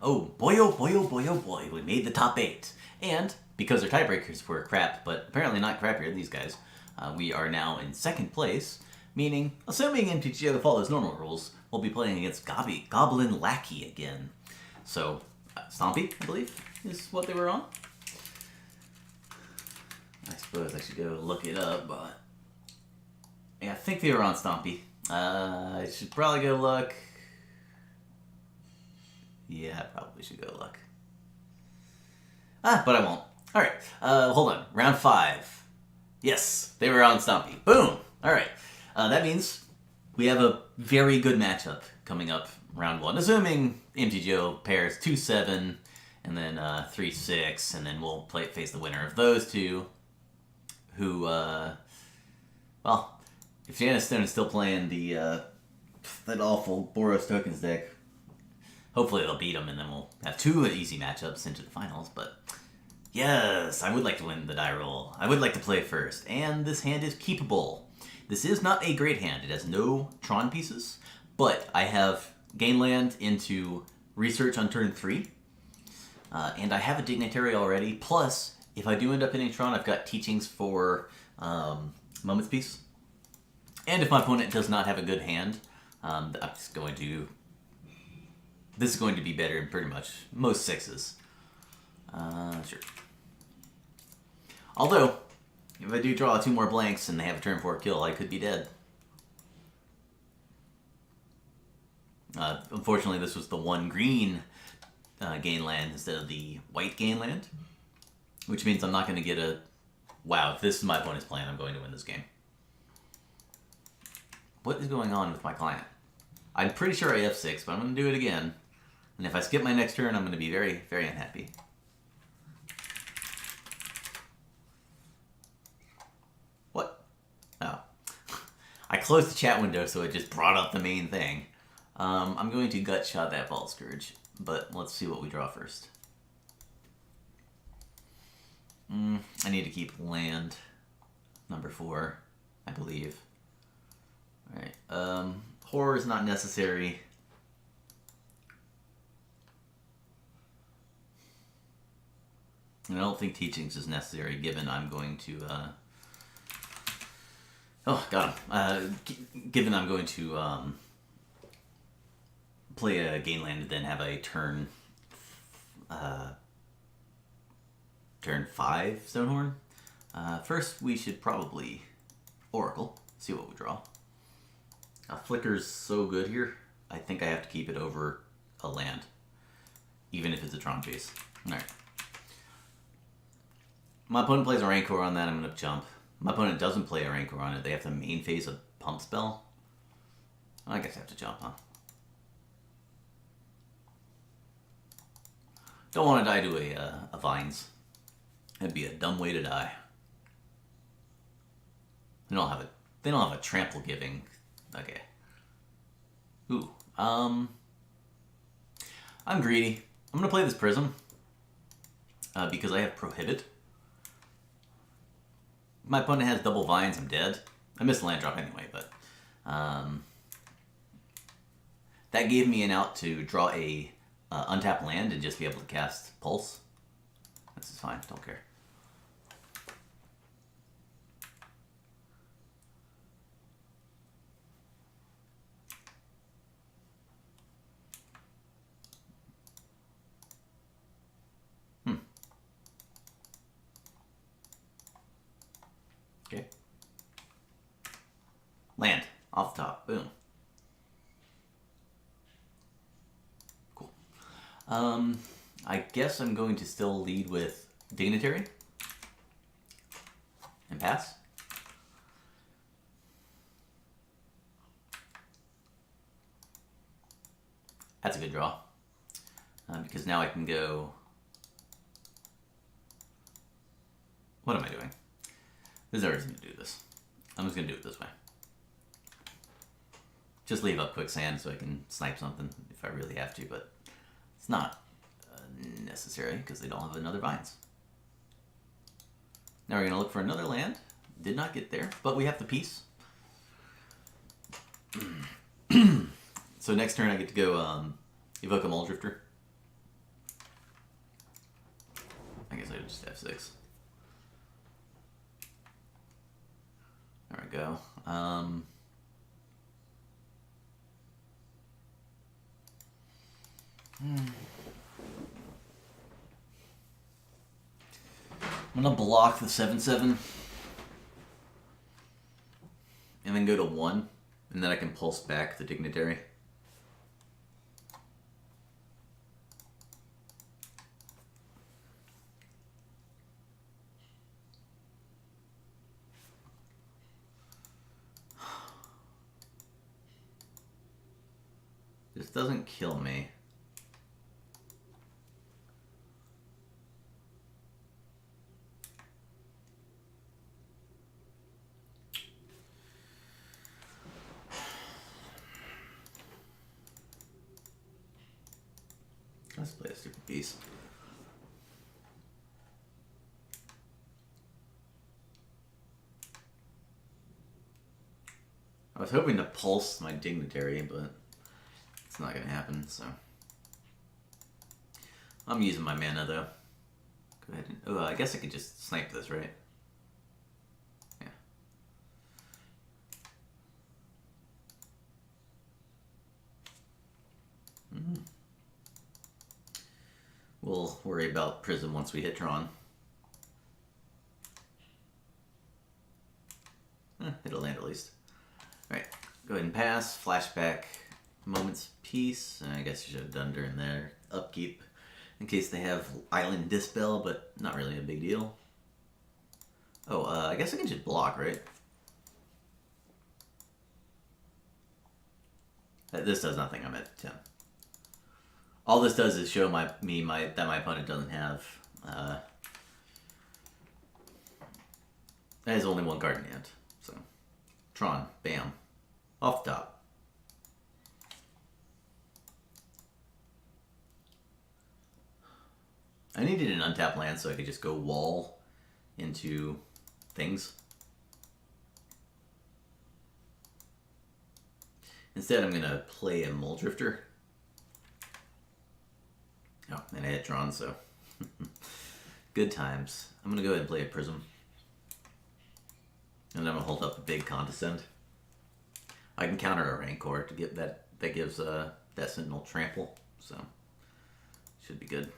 Oh boy, oh boy, oh boy, we made the top 8. And because their tiebreakers were crap, but apparently not crappier than these guys, we are now in second place, meaning, assuming MTGO follows normal rules, we'll be playing against Goblin Lackey again. So, Stompy, I believe, is what they were on. I suppose I should go look it up, but... yeah, I think they were on Stompy. I should probably go look. Yeah, I probably should go look. But I won't. Alright, hold on. Round 5. Yes, they were on Stompy. Boom! Alright, that means we have a very good matchup coming up round 1. Assuming MTGO pairs 2-7 and then 3-6, and then we'll face the winner of those two. Who, well, if Janice Stone is still playing that awful Boros Tokens deck, hopefully they'll beat them, and then we'll have 2 easy matchups into the finals. But yes, I would like to win the die roll. I would like to play first, and this hand is keepable. This is not a great hand. It has no Tron pieces, but I have gain land into research on turn 3, and I have a dignitary already. Plus, if I do end up hitting Tron, I've got teachings for Moment's Peace. And if my opponent does not have a good hand, I'm just going to... this is going to be better in pretty much most 6s. Sure. Although, if I do draw 2 more blanks and they have a turn 4 kill, I could be dead. Unfortunately, this was the 1 green gain land instead of the white gain land. Which means I'm not going to get a... wow, if this is my opponent's plan, I'm going to win this game. What is going on with my client? I'm pretty sure I F6, but I'm going to do it again. And if I skip my next turn, I'm going to be very, very unhappy. What? Oh. I closed the chat window, so it just brought up the main thing. I'm going to gut shot that Vault Scourge, but let's see what we draw first. I need to keep land number 4, I believe. Alright, horror is not necessary. And I don't think teachings is necessary, given I'm going to, oh, got him. Given I'm going to, play a gain land and then have a turn 5 Stonehorn. First, we should probably Oracle, see what we draw. Flicker's so good here, I think I have to keep it over a land, even if it's a Tron chase. Alright. My opponent plays a Rancor on that, I'm going to jump. My opponent doesn't play a Rancor on it, they have to main phase a Pump spell. I guess I have to jump, huh? Don't want to die to a Vines. That'd be a dumb way to die. They don't have a trample giving. Okay. Ooh. I'm greedy. I'm gonna play this Prism. Because I have Prohibit. If my opponent has double Vines, I'm dead. I missed the land drop anyway, but that gave me an out to draw a untap land and just be able to cast Pulse. This is fine, don't care. Okay. Land. Off the top. Boom. Cool. I guess I'm going to still lead with Dignitary. And pass. That's a good draw. Because now I can go... what am I doing? There's no reason to do this. I'm just going to do it this way. Just leave up Quicksand so I can snipe something if I really have to, but it's not necessary because they don't have another Vines. Now we're going to look for another land. Did not get there, but we have the piece. So next turn I get to go evoke a Mole Drifter. just F6. There we go. I'm gonna block the 7/7 and then go to 1, and then I can pulse back the dignitary. This doesn't kill me. Let's play a stupid piece. I was hoping to pulse my dignitary, but it's not going to happen, so. I'm using my mana, though. Go ahead and... Oh, I guess I could just snipe this, right? Yeah. Mm-hmm. We'll worry about Prism once we hit Tron. It'll land at least. Alright, go ahead and pass. Flashback. Moment's Peace. I guess you should have done during their upkeep. In case they have Island Dispel, but not really a big deal. Oh, I guess I can just block, right? This does nothing. I'm at 10. All this does is show that my opponent doesn't have has only one card in hand. So Tron, bam, off the top. I needed an untapped land so I could just go wall into things. Instead, I'm gonna play a Mole Drifter. Oh, and I hit Tron, so good times. I'm gonna go ahead and play a Prism, and I'm gonna hold up a big Condescend. I can counter a Rancor to get that. That gives that Sentinel trample, so should be good.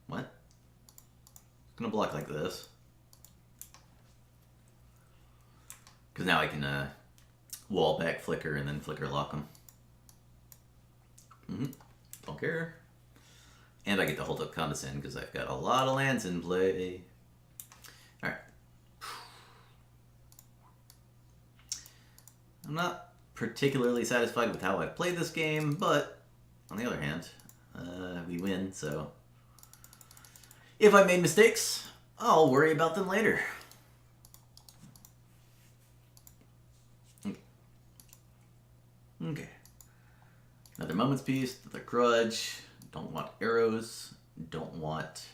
What? It's gonna block like this, because now I can wall back Flicker and then Flicker lock them. Don't care. And I get to hold up Condescend because I've got a lot of lands in play. Alright. I'm not particularly satisfied with how I played this game, but on the other hand, we win, so if I made mistakes, I'll worry about them later. Okay. Another Moment's Peace, another Grudge. Don't want arrows, don't want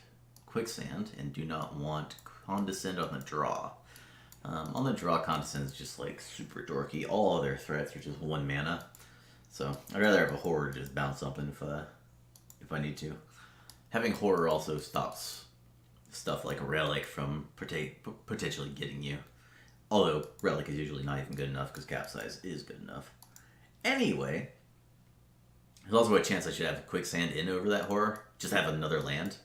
Quicksand, and do not want Condescend on the draw. On the draw, Condescend is just like super dorky. All other threats are just 1 mana. So I'd rather have a Horror just bounce something if I need to. Having Horror also stops stuff like a Relic from potentially getting you. Although Relic is usually not even good enough because Capsize is good enough. Anyway, there's also a chance I should have Quicksand in over that Horror. Just have another land.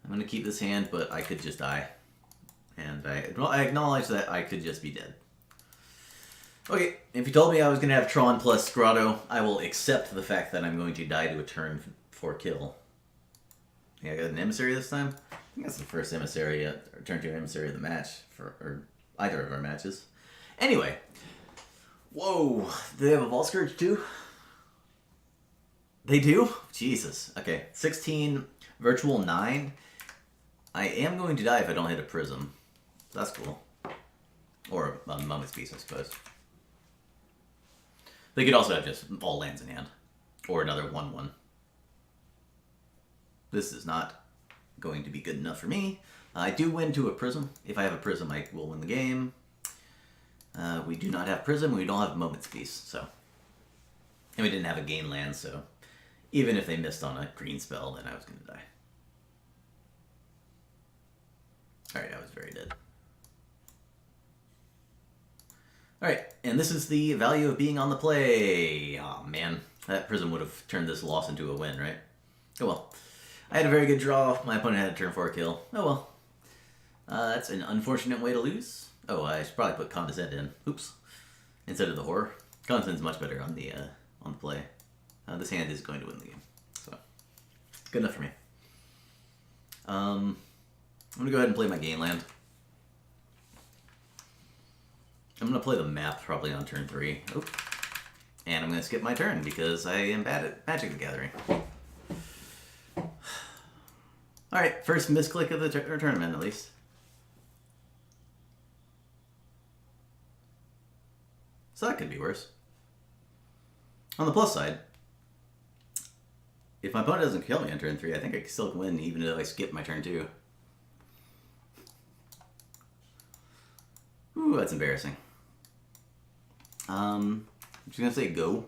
I'm going to keep this hand, but I could just die. And I acknowledge that I could just be dead. Okay, if you told me I was going to have Tron plus Grotto, I will accept the fact that I'm going to die to a turn for kill. Yeah, I got an Emissary this time. I think that's the first Emissary, or turn 2 Emissary of the match, or either of our matches. Anyway. Whoa, do they have a Vault Scourge too? They do? Jesus. Okay, 16, Virtual 9. I am going to die if I don't hit a Prism. That's cool. Or a Moment's Peace, I suppose. They could also have just all lands in hand. Or another 1/1. This is not going to be good enough for me. I do win to a Prism. If I have a Prism, I will win the game. We do not have Prism. We don't have Moment's Peace, so. And we didn't have a gain land, so. Even if they missed on a green spell, then I was going to die. Alright, I was very dead. Alright, and this is the value of being on the play. Oh man, that prism would have turned this loss into a win, right? Oh well. I had a very good draw. My opponent had a turn 4 kill. Oh well. That's an unfortunate way to lose. Oh, I should probably put Condescend in. Oops. Instead of the Horror. Condescend's much better on the play. This hand is going to win the game. So, good enough for me. I'm going to go ahead and play my game land. I'm going to play the map probably on turn 3. Oh. And I'm going to skip my turn because I am bad at Magic the Gathering. Alright, first misclick of the tournament at least. So that could be worse. On the plus side, if my opponent doesn't kill me on turn 3, I think I can still win even if I skip my turn 2. Ooh, that's embarrassing. I'm just gonna say go.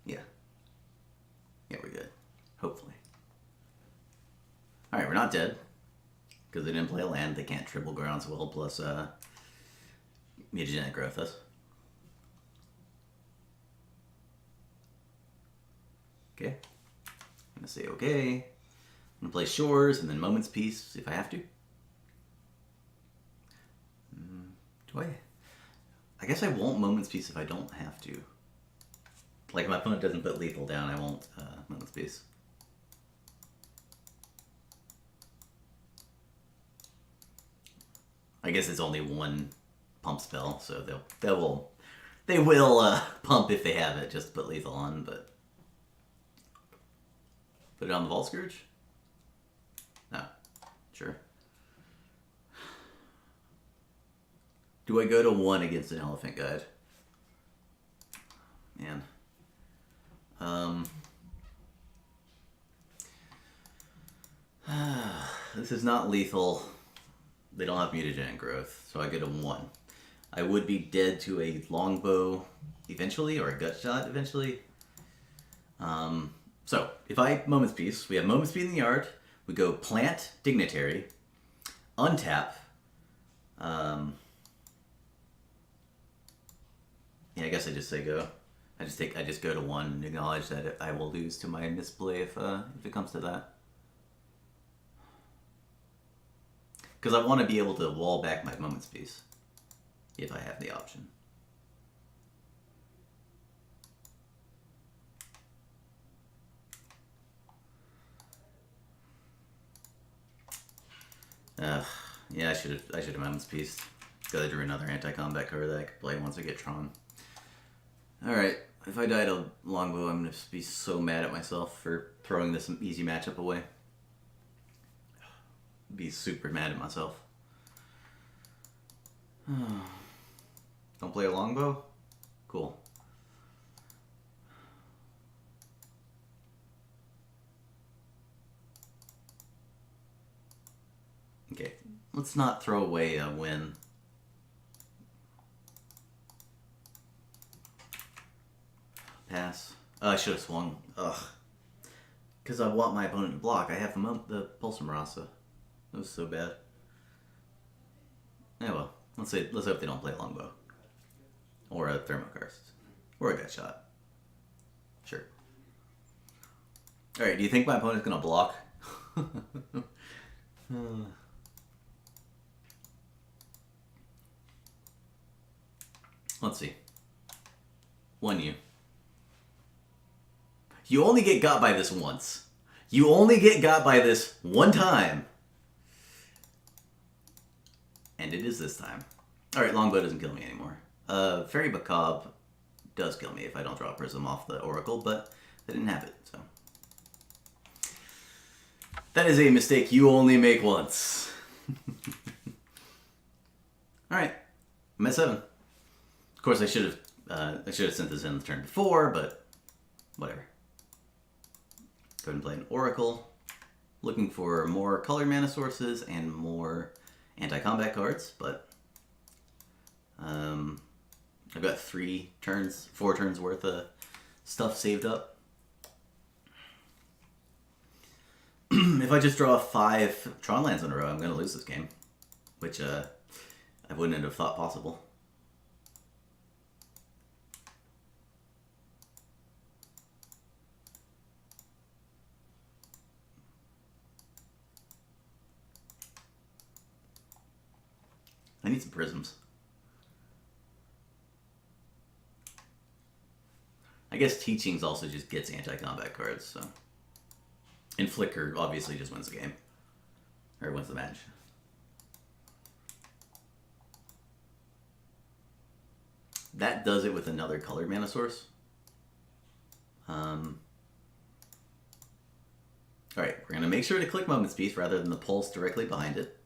Yeah. Yeah, we're good. Hopefully. Alright, we're not dead. Because they didn't play a land, they can't triple Groundswell plus mutagenic growth us. Okay. I'm gonna say okay. I'm gonna play Shores and then Moment's Peace if I have to. Do I guess I won't Moment's Peace if I don't have to. Like if my opponent doesn't put lethal down, I won't Moment's Peace. I guess it's only one pump spell, so they will pump if they have it, just to put lethal on, but put it on the Vault Scourge? No. Sure. Do I go to 1 against an Elephant Guide? Man. This is not lethal. They don't have mutagenic growth, so I go to 1. I would be dead to a longbow eventually, or a gut shot eventually. So, if I Moment's Peace, we have Moment's Peace in the yard. We go Plant Dignitary, untap. Yeah, I guess I just say go. I just go to 1 and acknowledge that I will lose to my misplay if it comes to that. Because I want to be able to wall back my Moment's Peace if I have the option. Yeah, I should have Moment's Peace. Gotta drew another anti-combat card that I could play once I get Tron. Alright, if I die to longbow, I'm gonna be so mad at myself for throwing this easy matchup away. Be super mad at myself. Don't play a longbow? Cool. Okay, let's not throw away a win. Pass. Oh, I should have swung. Ugh. Because I want my opponent to block. I have the Pulsar Marasa. That was so bad. Yeah, well, let's hope they don't play a longbow. Or a Thermokarst. Or a gut shot. Sure. Alright, do you think my opponent's gonna block? Let's see. 1U. You only get got by this once. You only get got by this one time. And it is this time. Alright, longbow doesn't kill me anymore. Fairy Macabre does kill me if I don't draw a Prism off the Oracle, but I didn't have it, so. That is a mistake you only make once. Alright, I'm at 7. Of course, I should have sent this in the turn before, but whatever. Go ahead and play an Oracle. Looking for more color mana sources and more anti-combat cards, but I've got 4 turns worth of stuff saved up. if I just draw 5 Tron lands in a row, I'm going to lose this game, which I wouldn't have thought possible. I need some prisms. I guess Teachings also just gets anti-combat cards, so... And Flicker obviously just wins the game. Or wins the match. That does it with another colored mana source. Alright, we're going to make sure to click Moments Piece rather than the pulse directly behind it.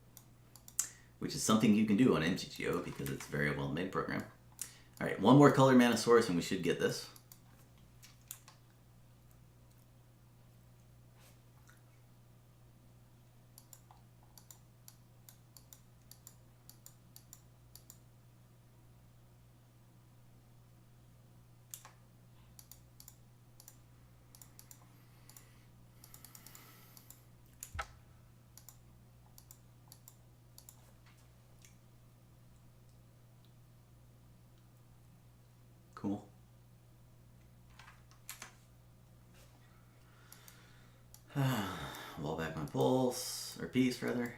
Which is something you can do on MTGO because it's a very well-made program. Alright, one more colored mana source and we should get this. Cool. Wall back my pulse, or piece rather.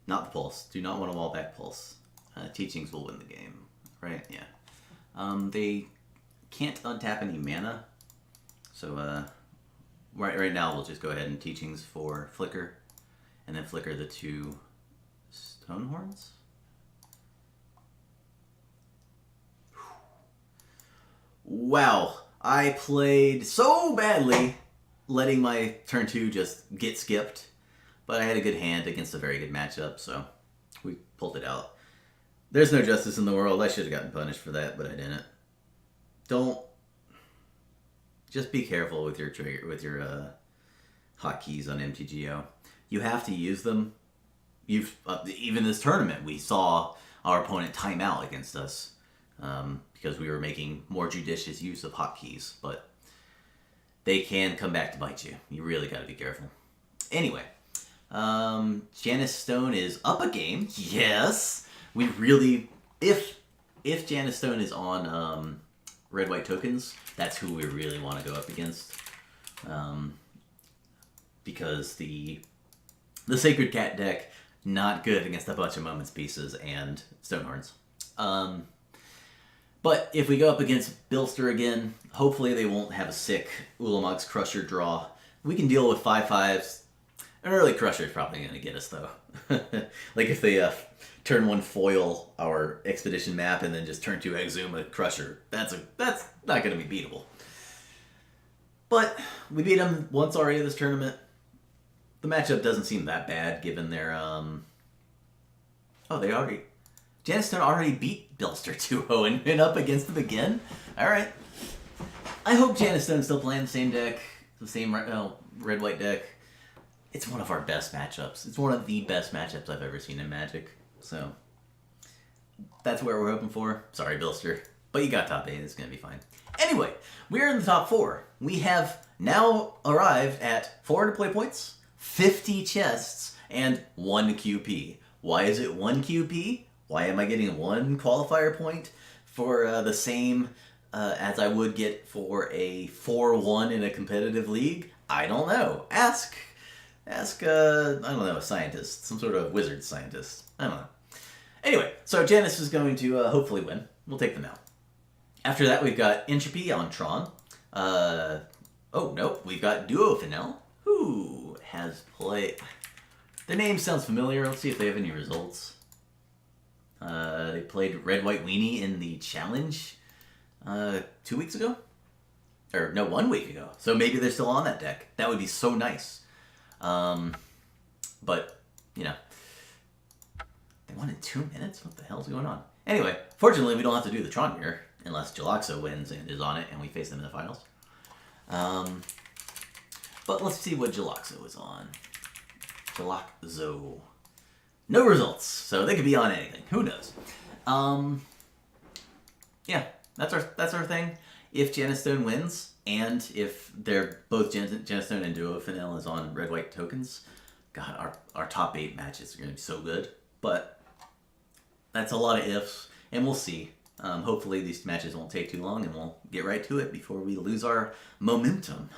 Not the pulse. Do not want to wall back pulse. Teachings will win the game, right? Yeah. They can't untap any mana, so right now we'll just go ahead and Teachings for Flicker, and then Flicker the 2 Stonehorns. Wow, I played so badly letting my turn 2 just get skipped, but I had a good hand against a very good matchup, so we pulled it out. There's no justice in the world. I should have gotten punished for that, but I didn't. Just be careful with your trigger, with your hotkeys on MTGO. You have to use them. Even this tournament, we saw our opponent time out against us. Because we were making more judicious use of hotkeys, but they can come back to bite you. You really got to be careful. Anyway, Janice Stone is up a game. Yes, we really, if Janice Stone is on red-white tokens, that's who we really want to go up against, because the Sacred Cat deck not good against a bunch of Moments Pieces and Stonehorns. But if we go up against Bilster again, hopefully they won't have a sick Ulamog's Crusher draw. We can deal with 5/5s. An early Crusher is probably going to get us, though. Like if they turn 1 foil our Expedition map and then just turn 2 Exhume a Crusher. That's not going to be beatable. But we beat them once already this tournament. The matchup doesn't seem that bad given their... Janice Stone already beat Bilster 2-0 and went up against them again? Alright. I hope Janice Stone's still playing the same deck, the same red-white deck. It's one of our best matchups. It's one of the best matchups I've ever seen in Magic. So, that's where we're hoping for. Sorry, Bilster. But you got top 8, it's going to be fine. Anyway, we're in the top 4. We have now arrived at 400 play points, 50 chests, and 1 QP. Why is it 1 QP? Why am I getting 1 qualifier point for the same as I would get for a 4-1 in a competitive league? I don't know. Ask I don't know, a scientist. Some sort of wizard scientist. I don't know. Anyway, so Janice is going to hopefully win. We'll take them out. After that, we've got Entropy on Tron. We've got Duo Finel, who has played... The name sounds familiar. Let's see if they have any results. They played Red White Weenie in the challenge 2 weeks ago? Or no, 1 week ago. So maybe they're still on that deck. That would be so nice. But, you know. They won in 2 minutes? What the hell's going on? Anyway, fortunately we don't have to do the Tron mirror unless Jalaxo wins and is on it and we face them in the finals. But let's see what Jalaxo is on. Jalaxo. No results, so they could be on anything. Who knows? Yeah, that's our thing. If Janice Stone wins, and if they're both Janice Stone and Duo Finel is on red-white tokens, God, our top 8 matches are going to be so good. But that's a lot of ifs, and we'll see. Hopefully these matches won't take too long, and we'll get right to it before we lose our momentum.